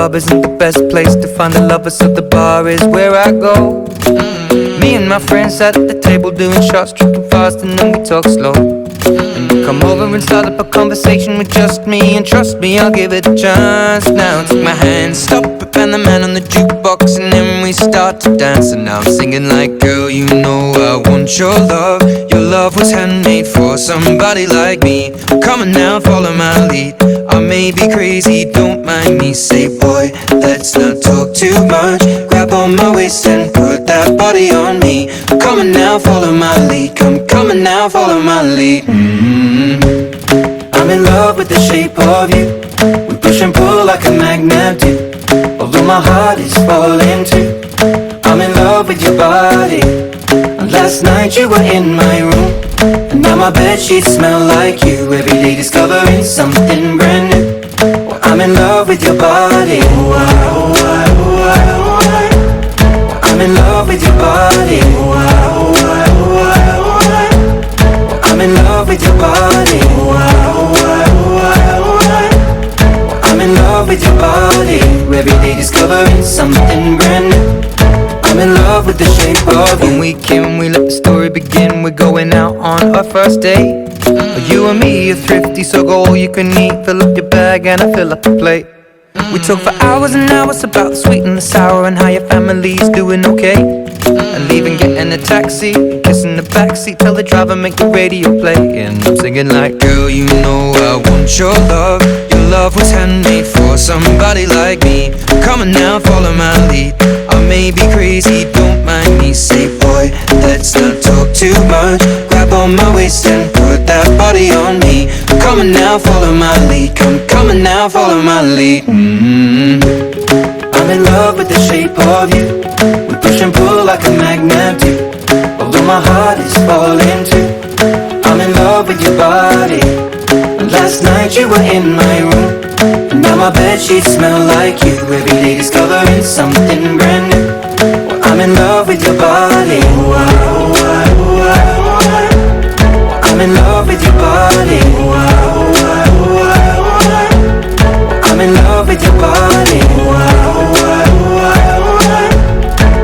club isn't the best place to find a lover, so the bar is where I go. Me and my friends at the table doing shots, tripping fast, and then we talk slow. And you come over and start up a conversation with just me, and trust me, I'll give it a chance. Now take my hand, stop it, and the man on the jukebox, and then we start to dance. And now I'm singing like, girl, you know I want your love. Your love was handmade for somebody like me. Come on now, follow my lead. I may be crazy, don't mind me. Say, boy, let's not talk too much. Grab on my waist and put that body on me. Come on now, follow my lead. Come on now, follow my lead. I'm in love with the shape of you. We push and pull like a magnet do. Although my heart is falling too, I'm in love with your body. And last night you were in my room, and now my bedsheets smell like you. Every day discovering something brand new. Well, I'm in love with your body. Oh, I, oh, I, oh, I, oh, I. Well, I'm in love with your body. Oh, I, oh, I, oh, I, oh, I. Well, I'm in love with your body. Oh, I, oh, I, oh, I, oh, I. Well, I'm in love with your body. Every day discovering something brand new. I'm in love with the shape of you. When we came, we let the story begin. We're going out on our first date. You and me are thrifty, so go all you can eat. Fill up your bag and I fill up the plate. We talk for hours and hours about the sweet and the sour, and how your family's doing okay. And leaving, getting a taxi, kissing the backseat, tell the driver make the radio play. And I'm singing like, girl, you know I want your love. Your love was handmade for somebody like me. Come on now, follow my lead. I may be crazy, don't mind me. Say, boy, let's not talk too much. Grab on my waist and put that body on me. Come on now, follow my lead. Come on now, follow my lead. I'm in love with the shape of you. We push and pull like a magnet do. Although my heart is falling too, I'm in love with your body. And last night you were in my room, and now my bedsheets smell like you. Every day discovering something brand new. Well, I'm in love with your body. Oh, I, oh, I, oh, I, oh, I. Well, I'm in love with your body. Oh, I, oh, I, oh, I, oh, I. Well, I'm in love with your body. Oh, I, oh, I, oh, I, oh, I.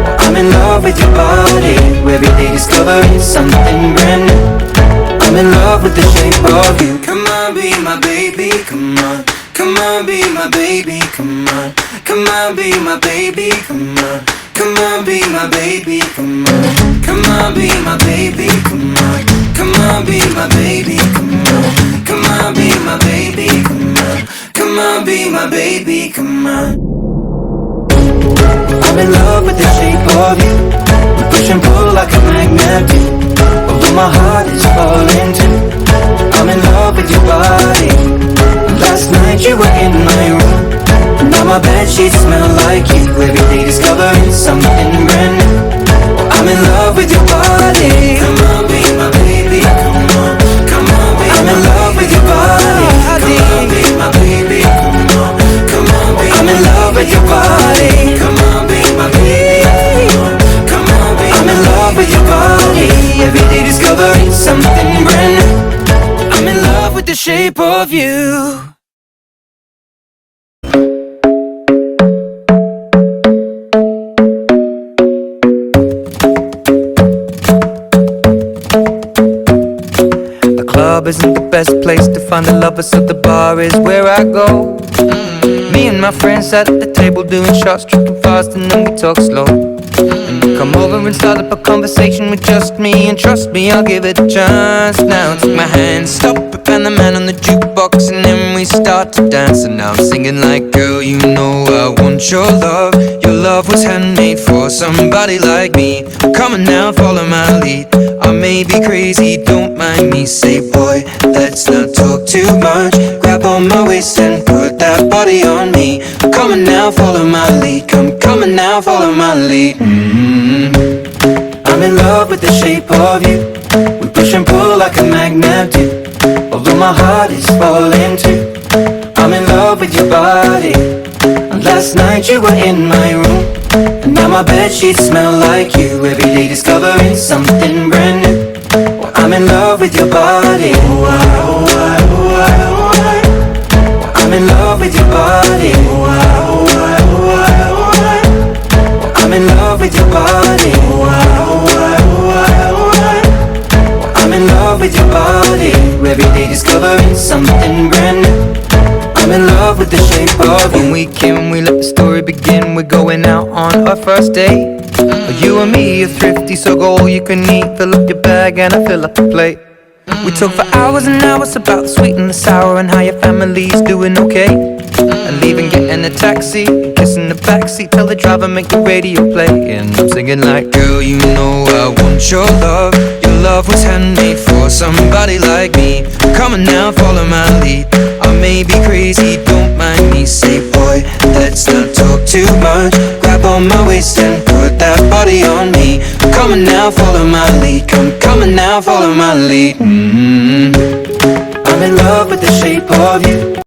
Well, I'm in love with your body. Every day discovering something brand new. I'm in love with the shape of you. Come on, be my baby, come on. Come on, be my baby, come on. Come on, be my baby, come on. Come on, be my baby, come on. Come on, be my baby, come on. Come on, be my baby, come on. Come on, be my baby, come on. Come on, be my baby, come on. I'm in love with the shape of you. We push and pull like a magnet do. Although my heart is falling too, I'm in love with your body. Last night you were in my room, and now my bedsheets smell like you. Every day discovering something brand new. I'm in love with your body. Come on, be my baby, come on. Come on, be I'm in love with your body. Come on, be my baby, come on. Come on, be I'm in love with your body. Come on, be my baby, come on. Come on, be I'm in love with your body. Every day discovering something brand new. I'm in love with the shape of you. The club isn't the best place to find a lover, so the bar is where I go. Me and my friends at the table doing shots, tripping fast, and then we talk slow. And you come over and start up a conversation with just me, and trust me, I'll give it a chance. Now take my hand, stop it, and the man on the jukebox, and then we start to dance. And now I'm singing like, girl, you know I want your love. Your love was handmade for somebody like me. Come on now, follow my lead. I may be crazy, don't mind me. Say, boy, let's not talk too much. Grab on my waist and put that body on me. Come on now, follow my lead. Come on now, follow my lead. I'm in love with the shape of you. We push and pull like a magnet do. Although my heart is falling too, I'm in love with your body. And last night you were in my room, and now my bedsheets smell like you. Every day discovering something brand new. Well, I'm in love with your body. Oh, I, oh, I, oh, I, oh, I. Well, I'm in love with your body. Oh, I, oh, I. with your body. I'm in love with your body. Every day discovering something brand new. I'm in love with the shape of you. When we came, we let the story begin. We're going out on our first date. You and me are thrifty, so go all you can eat. Fill up your bag and I fill up the plate. We talk for hours and hours about the sweet and the sour, and how your family's doing okay. And leaving, getting a taxi, kissing the backseat, tell the driver make the radio play. And I'm singing like, girl, you know I want your love. Your love was handmade for somebody like me. Come on now, follow my lead. I may be crazy, don't mind me. Say, boy, let's not talk too much. Grab on my waist and put that body on me. Come on now, follow my lead. Come on now, follow my lead. I'm in love with the shape of you.